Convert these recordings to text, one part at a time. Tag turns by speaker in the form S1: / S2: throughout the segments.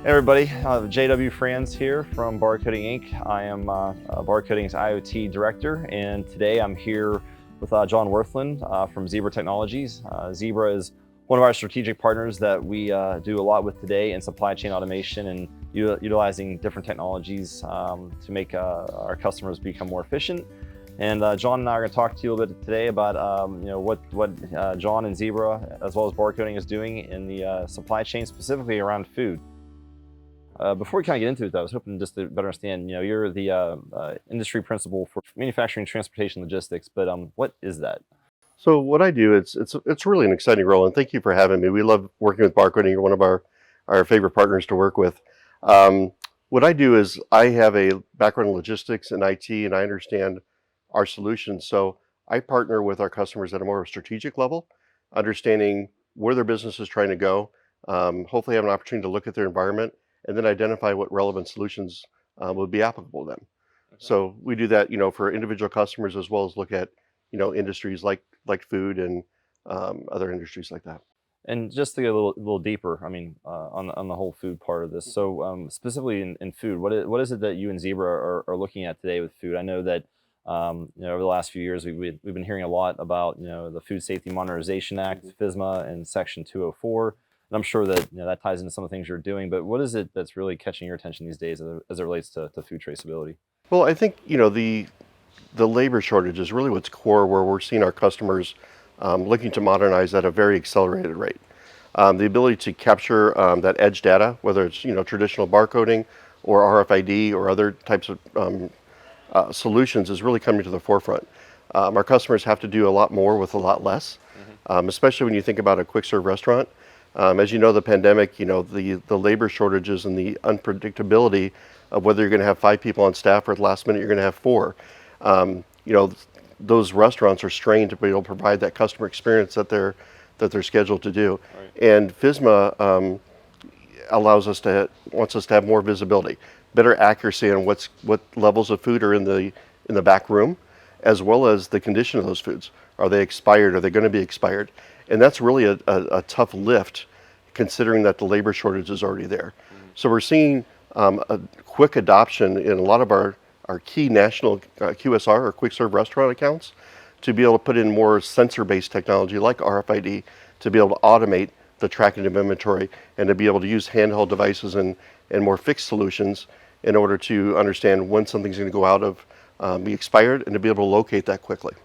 S1: Hey everybody, JW Franz here from Barcoding Inc. I am Barcoding's IoT director, and today I'm here with John Worthland from Zebra Technologies. Zebra is one of our strategic partners that we do a lot with today in supply chain automation and utilizing different technologies to make our customers become more efficient. And John and I are going to talk to you a little bit today about what John and Zebra, as well as Barcoding, is doing in the supply chain, specifically around food. Before we kind of get into it, though, I was hoping just to better understand. You're the industry principal for manufacturing, transportation, logistics. But what is that?
S2: So what I do, it's really an exciting role, and thank you for having me. We love working with Barcoding. You're one of our favorite partners to work with. What I do is I have a background in logistics and IT, and I understand our solutions. So I partner with our customers at a more strategic level, understanding where their business is trying to go. Hopefully, have an opportunity to look at their environment and then identify what relevant solutions would be applicable to them.
S1: Okay.
S2: So we do that, for individual customers as well as look at, industries like food and other industries like that.
S1: And just to get a little deeper, I mean, on the whole food part of this. So specifically in food, what is it that you and Zebra are looking at today with food? I know that over the last few years we've been hearing a lot about the Food Safety Modernization Act, FSMA, and Section 204. And I'm sure that that ties into some of the things you're doing. But what is it that's really catching your attention these days as it relates to food traceability?
S2: Well, I think the labor shortage is really what's core, where we're seeing our customers looking to modernize at a very accelerated rate. The ability to capture that edge data, whether it's traditional barcoding or RFID or other types of solutions, is really coming to the forefront. Our customers have to do a lot more with a lot less, especially when you think about a quick serve restaurant. As you know, the pandemic, the labor shortages and the unpredictability of whether you're going to have 5 people on staff or at the last minute you're going to have 4. Those restaurants are strained to be able to provide that customer experience that they're scheduled to do.
S1: Right.
S2: And FSMA wants us to have more visibility, better accuracy on what levels of food are in the back room, as well as the condition of those foods. Are they expired? Are they going to be expired? And that's really a tough lift, considering that the labor shortage is already there. So we're seeing a quick adoption in a lot of our key national QSR or quick serve restaurant accounts to be able to put in more sensor-based technology like RFID to be able to automate the tracking of inventory and to be able to use handheld devices and more fixed solutions in order to understand when something's going to go out of be expired and to be able to locate that quickly.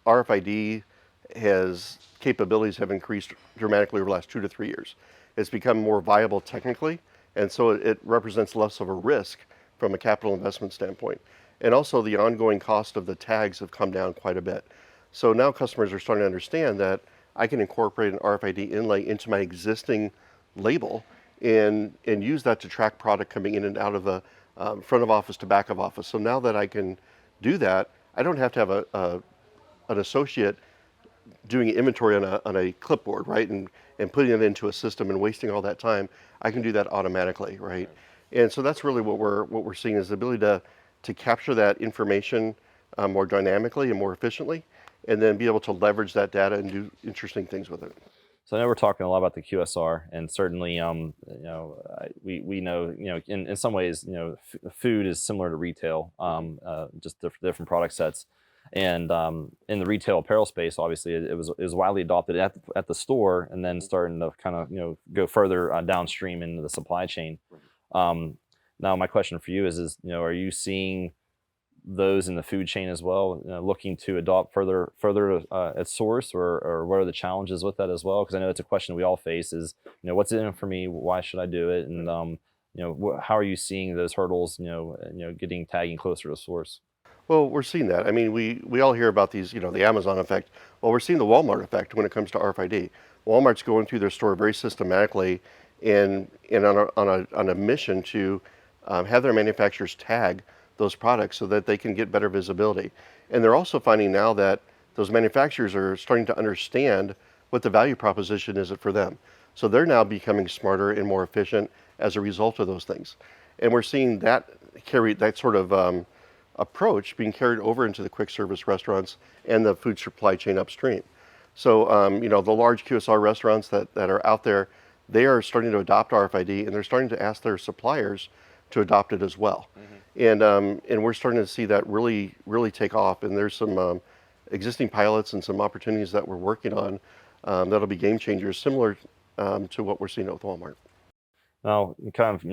S2: RFID capabilities have increased dramatically over the last 2 to 3 years. It's become more viable technically, and so it represents less of a risk from a capital investment standpoint. And also the ongoing cost of the tags have come down quite a bit. So now customers are starting to understand that I can incorporate an RFID inlay into my existing label and use that to track product coming in and out of the front of office to back of office. So now that I can do that, I don't have to have an associate doing inventory on a clipboard, right, and putting it into a system and wasting all that time. I can do that automatically, right? And so that's really what we're seeing, is the ability to capture that information more dynamically and more efficiently, and then be able to leverage that data and do interesting things with it.
S1: So I know we're talking a lot about the QSR, and certainly, we know, in some ways, food is similar to retail, just different product sets. And in the retail apparel space, obviously, it was widely adopted at the store, and then starting to kind of go further downstream into the supply chain. Now, my question for you is are you seeing those in the food chain as well, looking to adopt further at source, or what are the challenges with that as well? Because I know it's a question we all face: is what's in it for me? Why should I do it? And how are you seeing those hurdles? Tagging closer to source.
S2: Well, we're seeing that. I mean, we all hear about these, the Amazon effect. Well, we're seeing the Walmart effect when it comes to RFID. Walmart's going through their store very systematically and on a mission to have their manufacturers tag those products so that they can get better visibility. And they're also finding now that those manufacturers are starting to understand what the value proposition is for them. So they're now becoming smarter and more efficient as a result of those things. And we're seeing that sort of approach being carried over into the quick service restaurants and the food supply chain upstream. So, the large QSR restaurants that are out there, they are starting to adopt RFID, and they're starting to ask their suppliers to adopt it as well. And we're starting to see that really take off. And there's some existing pilots and some opportunities that we're working on that'll be game changers, similar to what we're seeing with Walmart.
S1: Now, kind of,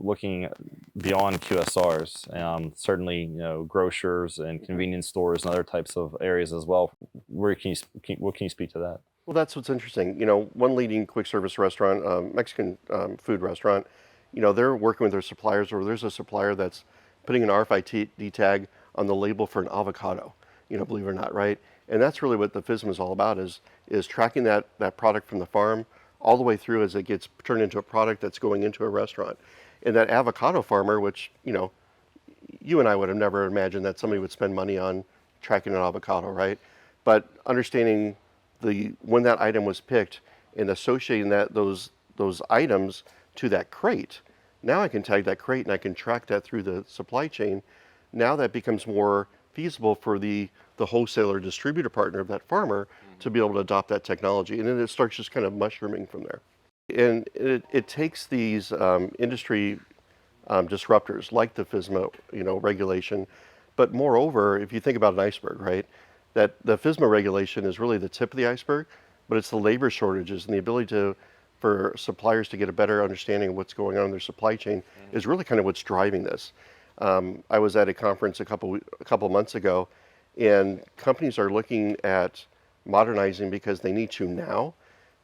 S1: looking beyond QSRs, certainly, grocers and convenience stores and other types of areas as well. Where what can you speak to that?
S2: Well, that's what's interesting. One leading quick service restaurant, Mexican food restaurant, they're working with their suppliers, or there's a supplier that's putting an RFID tag on the label for an avocado, believe it or not, right? And that's really what the FSMA is all about, is tracking that product from the farm all the way through as it gets turned into a product that's going into a restaurant. And that avocado farmer, which, you and I would have never imagined that somebody would spend money on tracking an avocado, right? But understanding when that item was picked and associating those items to that crate, now I can tag that crate and I can track that through the supply chain. Now that becomes more feasible for the wholesaler distributor partner of that farmer to be able to adopt that technology. And then it starts just kind of mushrooming from there. And it takes these industry disruptors like the FSMA, regulation. But moreover, if you think about an iceberg, right, that the FSMA regulation is really the tip of the iceberg, but it's the labor shortages and the ability for suppliers to get a better understanding of what's going on in their supply chain is really kind of what's driving this. I was at a conference a couple months ago, and companies are looking at modernizing because they need to now,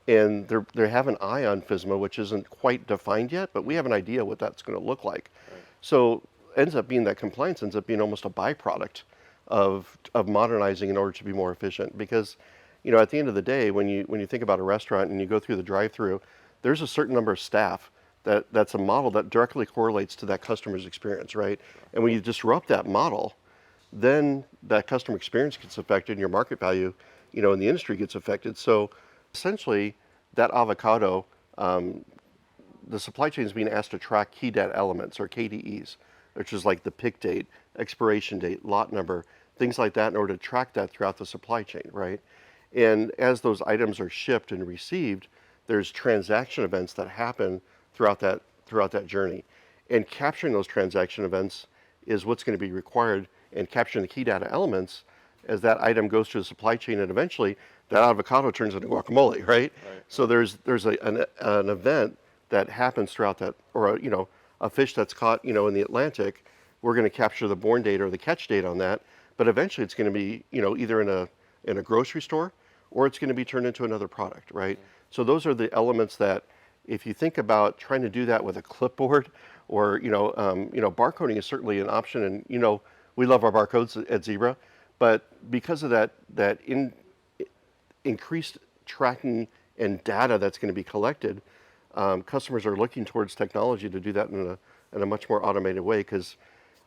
S2: and they have an eye on FSMA, which isn't quite defined yet, but we have an idea what that's going to look like. Right. So ends up being that compliance ends up being almost a byproduct of modernizing in order to be more efficient. Because, at the end of the day, when you think about a restaurant and you go through the drive-through, there's a certain number of staff that's a model that directly correlates to that customer's experience, right? And when you disrupt that model, then that customer experience gets affected and your market value, in the industry gets affected. So essentially, that avocado, the supply chain is being asked to track key data elements, or KDEs, which is like the pick date, expiration date, lot number, things like that, in order to track that throughout the supply chain, right? And as those items are shipped and received, there's transaction events that happen throughout that journey. And capturing those transaction events is what's going to be required, and capturing the key data elements as that item goes through the supply chain, and eventually that avocado turns into guacamole, right? So there's an event that happens throughout that, or a fish that's caught, in the Atlantic. We're going to capture the born date or the catch date on that, but eventually it's going to be, either in a grocery store, or it's going to be turned into another product, right? So those are the elements that, if you think about trying to do that with a clipboard, or barcoding is certainly an option, and we love our barcodes at Zebra, but because of that increased tracking and data that's going to be collected, customers are looking towards technology to do that in a much more automated way. Because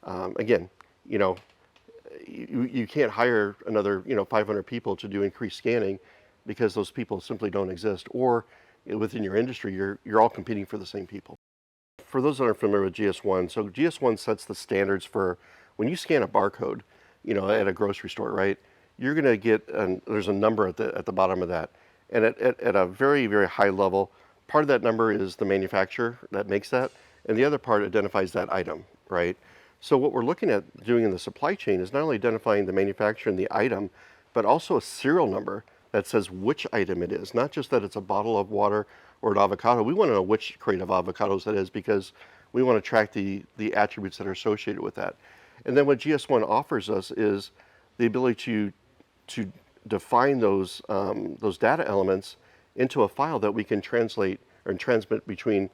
S2: again, you can't hire another 500 people to do increased scanning, because those people simply don't exist, or within your industry you're all competing for the same people. For those that aren't familiar with GS1, so GS1 sets the standards for when you scan a barcode, at a grocery store, right? You're going to get there's a number at the bottom of that, and at a very, very high level, part of that number is the manufacturer that makes that, and the other part identifies that item, right? So what we're looking at doing in the supply chain is not only identifying the manufacturer and the item, but also a serial number that says which item it is, not just that it's a bottle of water or an avocado. We want to know which crate of avocados that is, because we want to track the attributes that are associated with that. And then what GS1 offers us is the ability to define those data elements into a file that we can translate or transmit between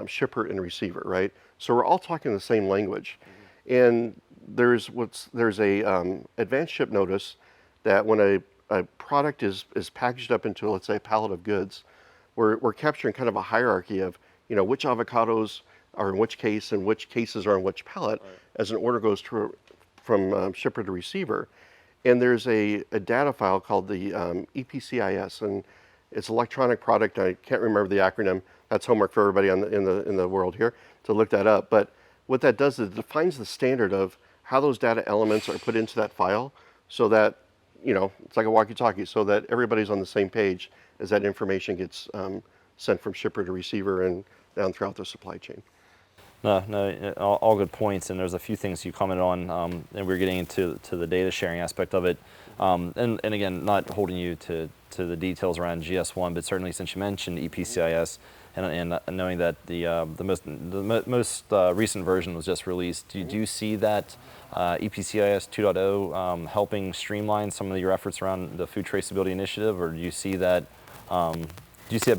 S2: shipper and receiver, right? So we're all talking the same language. And there's a advanced ship notice that when a product is packaged up into, let's say, a pallet of goods, we're capturing kind of a hierarchy of which avocados are in which case and which cases are in which pallet, right, as an order goes from shipper to receiver. And there's a data file called the EPCIS, and it's electronic product. I can't remember the acronym. That's homework for everybody in the world here to look that up. But what that does is it defines the standard of how those data elements are put into that file, so that it's like a walkie-talkie, so that everybody's on the same page as that information gets sent from shipper to receiver and down throughout the supply chain.
S1: No, all good points. And there's a few things you commented on, and we're getting into the data sharing aspect of it. And again, not holding you to the details around GS1, but certainly since you mentioned EPCIS, and knowing that the most recent version was just released, do you see that EPCIS 2.0 helping streamline some of your efforts around the food traceability initiative, or do you see that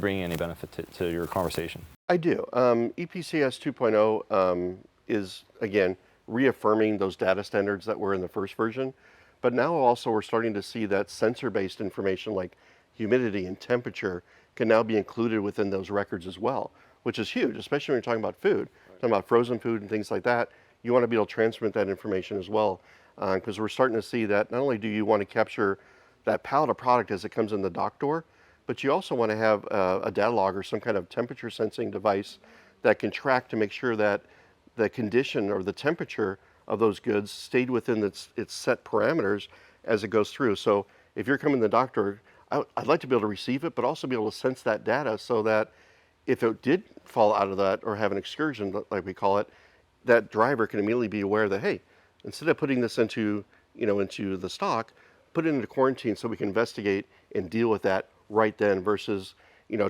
S1: bringing any benefit to your conversation?
S2: I do. EPCS 2.0 is, again, reaffirming those data standards that were in the first version. But now also we're starting to see that sensor-based information like humidity and temperature can now be included within those records as well, which is huge, especially when you're talking about food, talking about frozen food and things like that. You want to be able to transmit that information as well, because we're starting to see that not only do you want to capture that pallet of product as it comes in the dock door, but you also want to have a data log or some kind of temperature sensing device that can track to make sure that the condition or the temperature of those goods stayed within its set parameters as it goes through. So if you're coming to the dock door, I'd like to be able to receive it, but also be able to sense that data so that if it did fall out of that or have an excursion, like we call it, that driver can immediately be aware that, hey, instead of putting this into the stock, put it into quarantine so we can investigate and deal with that right then versus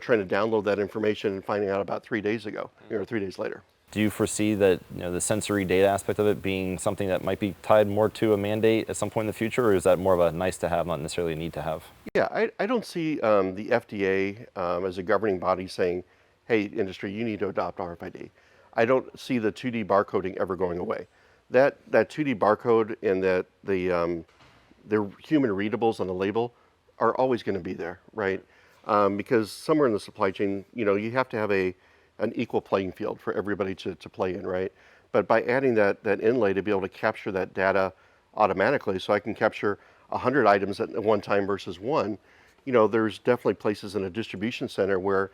S2: trying to download that information and finding out about 3 days ago or 3 days later.
S1: Do you foresee that the sensory data aspect of it being something that might be tied more to a mandate at some point in the future, or is that more of a nice to have, not necessarily a need to have?
S2: Yeah, I don't see the FDA as a governing body saying, hey, industry, you need to adopt RFID. I don't see the 2D barcoding ever going away. That 2D barcode and that the human readables on the label are always going to be there, right? Because somewhere in the supply chain, you have to have an equal playing field for everybody to play in, right? But by adding that inlay to be able to capture that data automatically, so I can capture 100 items at one time versus one, there's definitely places in a distribution center where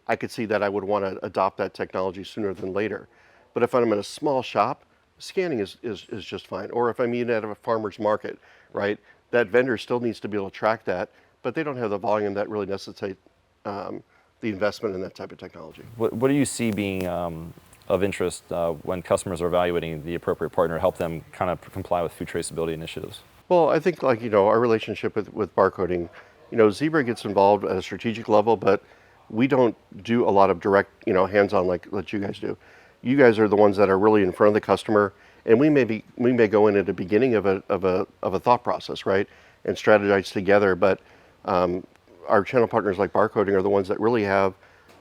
S2: I could see that I would want to adopt that technology sooner than later. But if I'm in a small shop, scanning is just fine. Or if I'm eating at a farmer's market, right? That vendor still needs to be able to track that, but they don't have the volume that really necessitates the investment in that type of technology.
S1: What do you see being of interest when customers are evaluating the appropriate partner to help them kind of comply with food traceability initiatives?
S2: Well, I think our relationship with barcoding, Zebra gets involved at a strategic level, but we don't do a lot of direct, hands-on like you guys do. You guys are the ones that are really in front of the customer, and we may go in at the beginning of a thought process, right, and strategize together. But our channel partners like Barcoding are the ones that really have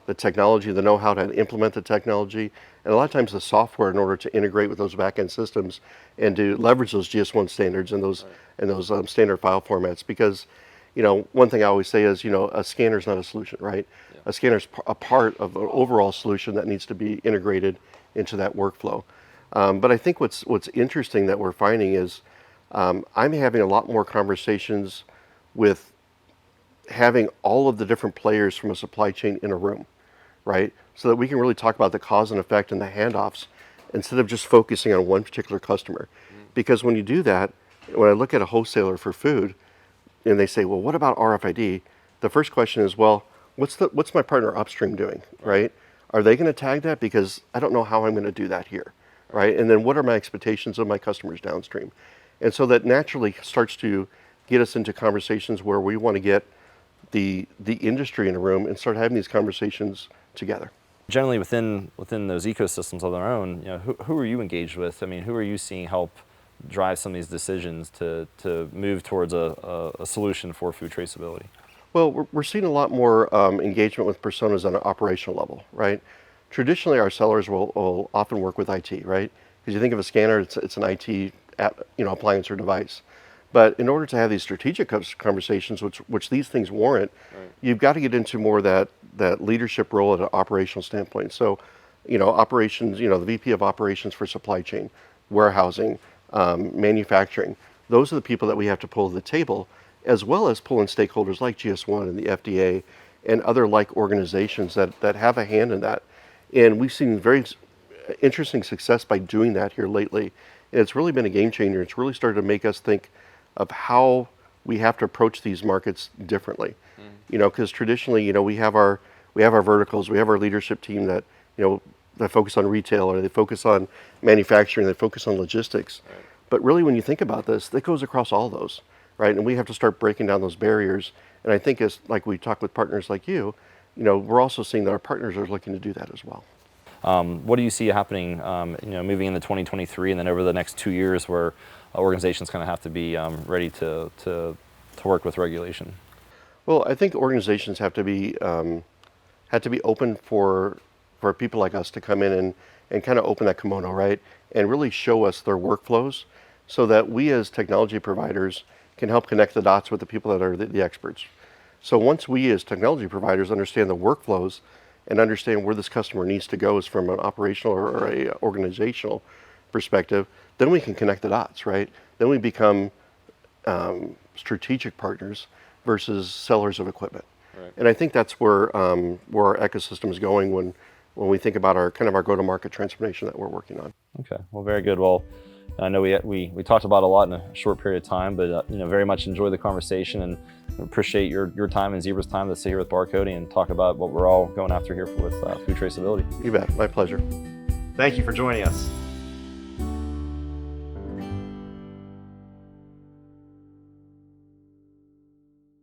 S2: the technology, the know-how to implement the technology, and a lot of times the software in order to integrate with those back-end systems and to leverage those GS1 standards and those standard file formats. Because one thing I always say is a scanner is not a solution, right? Yeah. A scanner is a part of an overall solution that needs to be integrated into that workflow. But I think what's interesting that we're finding is I'm having a lot more conversations with having all of the different players from a supply chain in a room, right? So that we can really talk about the cause and effect and the handoffs instead of just focusing on one particular customer. Because when you do that, when I look at a wholesaler for food and they say, well, what about RFID? The first question is, well, what's my partner upstream doing, right? Are they going to tag that? Because I don't know how I'm going to do that here, right? And then what are my expectations of my customers downstream? And so that naturally starts to get us into conversations where we want to get the industry in a room and start having these conversations together.
S1: Generally within those ecosystems of their own, who are you engaged with? I mean, who are you seeing help drive some of these decisions to move towards a solution for food traceability?
S2: Well, we're seeing a lot more engagement with personas on an operational level, right? Traditionally, our sellers will often work with IT, right? Because you think of a scanner, it's an IT appliance or device. But in order to have these strategic conversations, which these things warrant, right, you've got to get into more that leadership role at an operational standpoint. So, operations, the VP of operations for supply chain, warehousing, manufacturing, those are the people that we have to pull to the table, as well as pull in stakeholders like GS1 and the FDA and other like organizations that have a hand in that. And we've seen very interesting success by doing that here lately. And it's really been a game changer. It's really started to make us think of how we have to approach these markets differently. Because traditionally, we have our we have our verticals, we have our leadership team that, that focus on retail, or they focus on manufacturing, they focus on logistics.
S1: Right.
S2: But really, when you think about this, that goes across all those, right? And we have to start breaking down those barriers. And I think as like we talk with partners like you, we're also seeing that our partners are looking to do that as well.
S1: What do you see happening, moving into 2023 and then over the next 2 years, where organizations kind of have to be ready to work with regulation?
S2: Well, I think organizations have to be open for people like us to come in and kind of open that kimono, right? And really show us their workflows so that we as technology providers can help connect the dots with the people that are the experts. So once we as technology providers understand the workflows and understand where this customer needs to go is from an operational or a organizational perspective, then we can connect the dots, right? Then we become strategic partners versus sellers of equipment.
S1: Right.
S2: And I think that's where our ecosystem is going when we think about our go-to-market transformation that we're working on.
S1: Okay, well, very good. Well, I know we talked about a lot in a short period of time, but very much enjoy the conversation and appreciate your time and Zebra's time to sit here with Barcoding and talk about what we're all going after here with food traceability.
S2: You bet, my pleasure.
S1: Thank you for joining us.